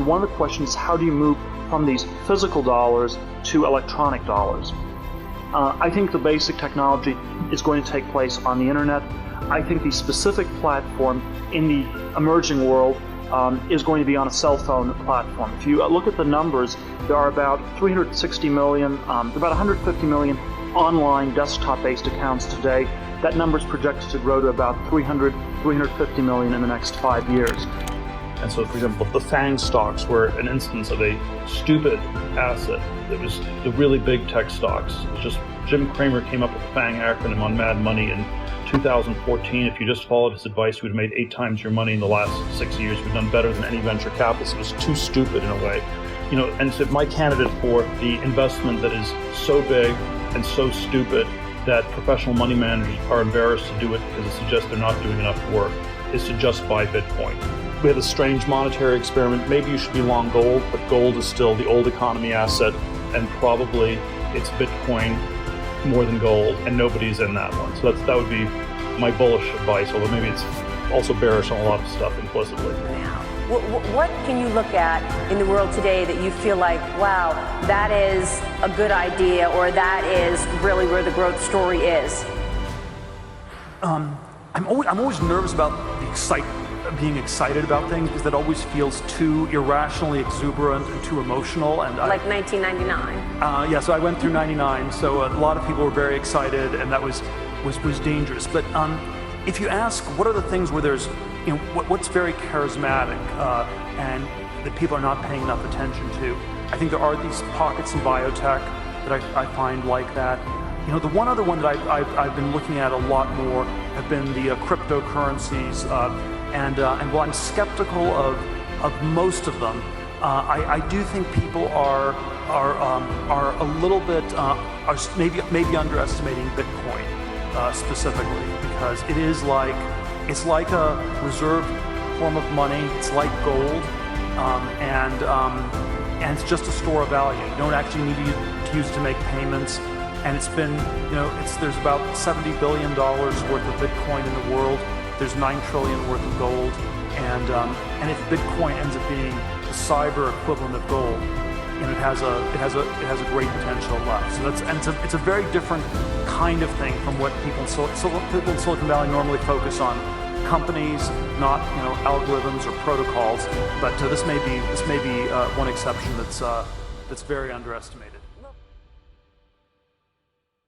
one of the questions is, how do you move from these physical dollars to electronic dollars? I think the basic technology is going to take place on the internet. I think the specific platform in the emerging world is going to be on a cell phone platform. If you look at the numbers, there are about 360 million, about 150 million online desktop-based accounts today. That number is projected to grow to about 350 million in the next 5 years. And so, for example, the FANG stocks were an instance of a stupid asset. It was the really big tech stocks. It was just Jim Cramer came up with the FANG acronym on Mad Money in 2014. If you just followed his advice, you would have made 8 times your money in the last 6 years. We've done better than any venture capitalist. It was too stupid in a way. And so my candidate for the investment that is so big and so stupid that professional money managers are embarrassed to do it because it suggests they're not doing enough work is to just buy Bitcoin. We have a strange monetary experiment. Maybe you should be long gold, but gold is still the old economy asset, and probably it's Bitcoin more than gold, and nobody's in that one. So that would be my bullish advice, although maybe it's also bearish on a lot of stuff implicitly. What can you look at in the world today that you feel like, wow, that is a good idea, or that is really where the growth story is? I'm always nervous about being excited about things, because that always feels too irrationally exuberant and too emotional. And like 1999. Yeah, so I went through 99, so a lot of people were very excited, and that was dangerous. But if you ask, what are the things where there's, what's very charismatic and that people are not paying enough attention to? I think there are these pockets in biotech that I find like that. The one other one that I've been looking at a lot more have been the cryptocurrencies, and while I'm skeptical of most of them, I do think people are a little bit are maybe underestimating Bitcoin specifically, because it's like a reserve form of money. It's like gold, and it's just a store of value. You don't actually need to use it to make payments. And it's been, there's about $70 billion worth of Bitcoin in the world. There's $9 trillion worth of gold, and if Bitcoin ends up being the cyber equivalent of gold, it has a great potential left. So it's a very different kind of thing from what people in Silicon Valley normally focus on. Companies, not algorithms or protocols. But this may be one exception that's very underestimated.